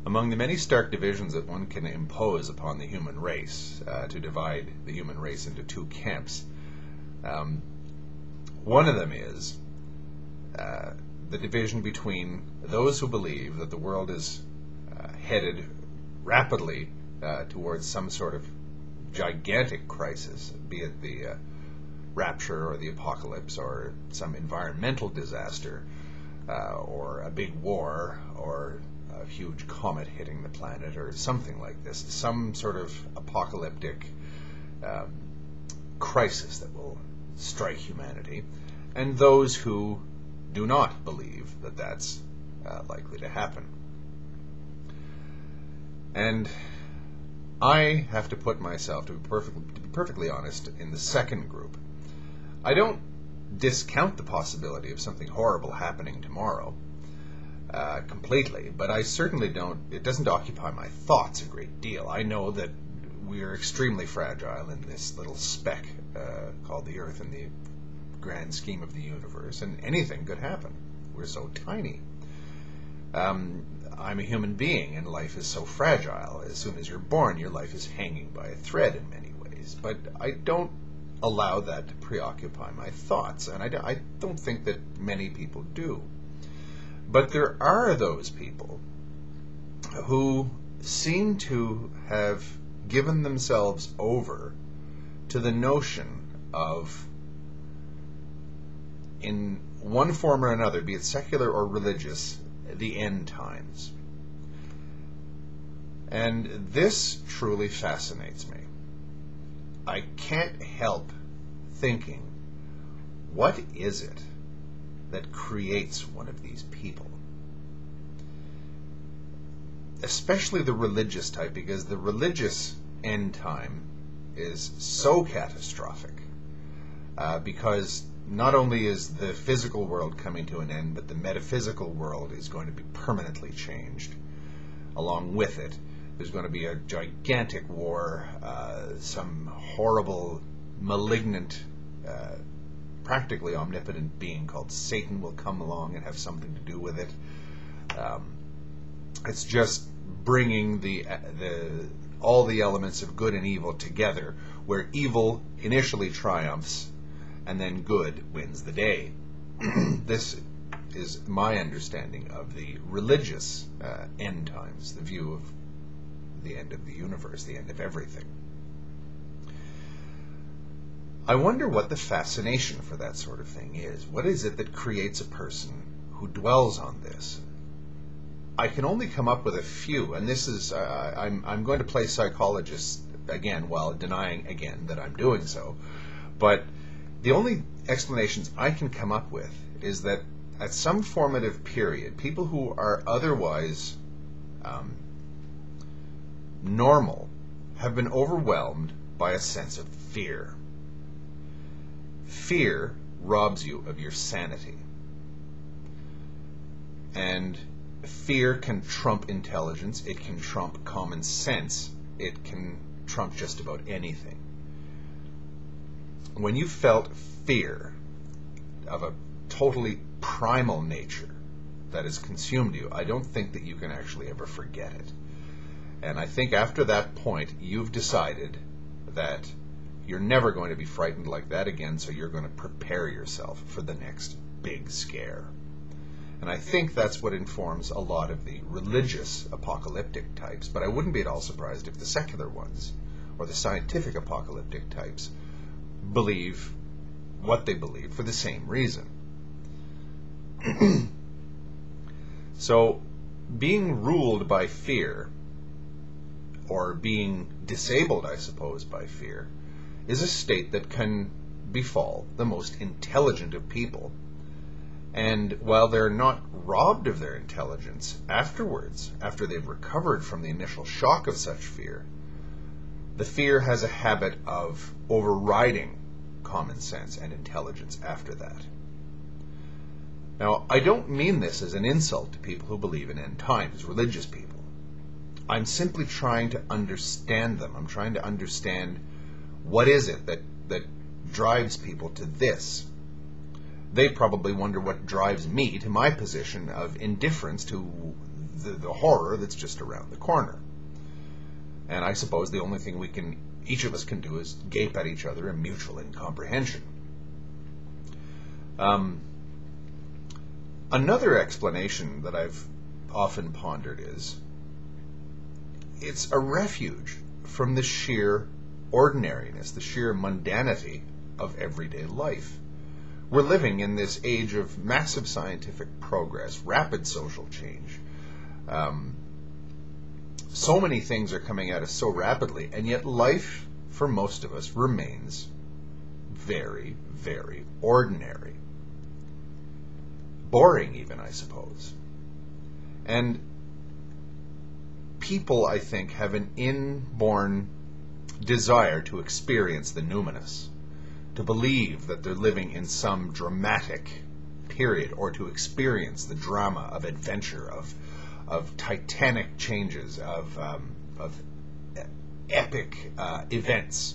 Among the many stark divisions that one can impose upon the human race, to divide the human race into two camps, one of them is the division between those who believe that the world is headed rapidly towards some sort of gigantic crisis, be it the rapture or the apocalypse or some environmental disaster or a big war or a huge comet hitting the planet or something like this, some sort of apocalyptic crisis that will strike humanity, and those who do not believe that that's likely to happen. And I have to put myself, to be perfectly honest, in the second group. I don't discount the possibility of something horrible happening tomorrow completely, but I certainly don't, it doesn't occupy my thoughts a great deal. I know that we are extremely fragile in this little speck called the Earth in the grand scheme of the universe, and anything could happen. We're so tiny. I'm a human being, and life is so fragile. As soon as you're born, your life is hanging by a thread in many ways. But I don't allow that to preoccupy my thoughts, and I don't think that many people do. But there are those people who seem to have given themselves over to the notion of, in one form or another, be it secular or religious, the end times. And this truly fascinates me. I can't help thinking, what is it that creates one of these people? Especially the religious type, because the religious end time is so catastrophic, because not only is the physical world coming to an end, but the metaphysical world is going to be permanently changed along with it. There's going to be a gigantic war, some horrible, malignant, practically omnipotent being called Satan will come along and have something to do with it. It's just bringing all the elements of good and evil together, where evil initially triumphs and then good wins the day. This is my understanding of the religious end times, the view of the end of the universe, the end of everything. I wonder what the fascination for that sort of thing is. What is it that creates a person who dwells on this? I can only come up with a few, and this is, I'm going to play psychologist again while denying again that I'm doing so, but the only explanations I can come up with is that at some formative period, people who are otherwise normal have been overwhelmed by a sense of fear. Fear robs you of your sanity. And fear can trump intelligence, it can trump common sense, it can trump just about anything. When you felt fear of a totally primal nature that has consumed you, I don't think that you can actually ever forget it. And I think after that point, you've decided that you're never going to be frightened like that again, so you're going to prepare yourself for the next big scare. And I think that's what informs a lot of the religious apocalyptic types, but I wouldn't be at all surprised if the secular ones, or the scientific apocalyptic types, believe what they believe for the same reason. So, being ruled by fear, or being disabled, I suppose, by fear, is a state that can befall the most intelligent of people. And while they're not robbed of their intelligence afterwards, after they've recovered from the initial shock of such fear, the fear has a habit of overriding common sense and intelligence after that. Now, I don't mean this as an insult to people who believe in end times, religious people. I'm simply trying to understand them. I'm trying to understand what is it that drives people to this. They probably wonder what drives me to my position of indifference to the horror that's just around the corner. And I suppose the only thing each of us can do is gape at each other in mutual incomprehension. Another explanation that I've often pondered is it's a refuge from the sheer ordinariness, the sheer mundanity of everyday life. We're living in this age of massive scientific progress, rapid social change. So many things are coming at us so rapidly, and yet life, for most of us, remains very, very ordinary. Boring even, I suppose. And people, I think, have an inborn desire to experience the numinous, to believe that they're living in some dramatic period, or to experience the drama of adventure, of titanic changes, of epic events.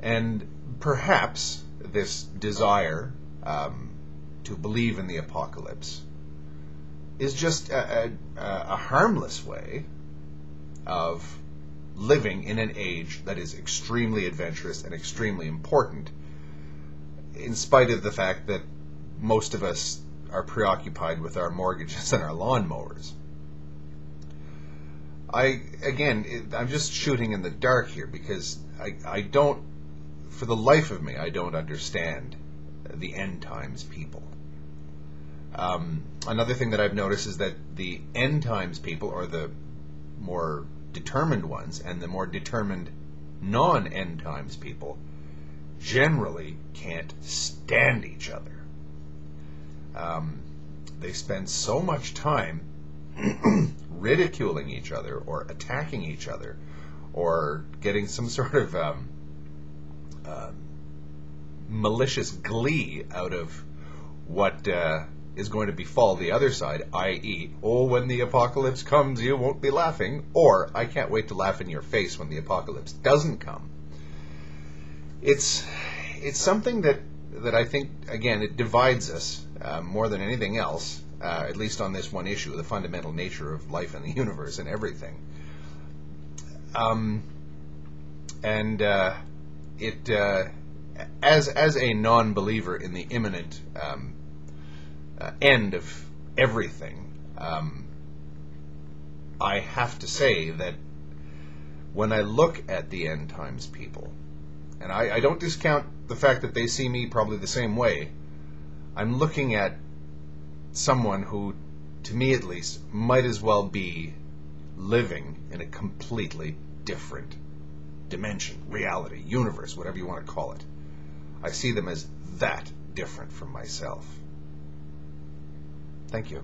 And perhaps this desire to believe in the apocalypse is just a harmless way of living in an age that is extremely adventurous and extremely important, in spite of the fact that most of us are preoccupied with our mortgages and our lawnmowers. I'm just shooting in the dark here, because I don't, for the life of me, I don't understand the end times people. Another thing that I've noticed is that the end times people, or the more determined ones, and the more determined non-end times people, generally can't stand each other. They spend so much time ridiculing each other, or attacking each other, or getting some sort of malicious glee out of what is going to befall the other side, i.e., oh, when the apocalypse comes, you won't be laughing, or I can't wait to laugh in your face when the apocalypse doesn't come. It's something that I think, again, it divides us more than anything else, at least on this one issue, the fundamental nature of life and the universe and everything. As a non-believer in the imminent end of everything, I have to say that when I look at the end times people, and I don't discount the fact that they see me probably the same way, I'm looking at someone who, to me at least, might as well be living in a completely different dimension, reality, universe, whatever you want to call it. I see them as that different from myself. Thank you.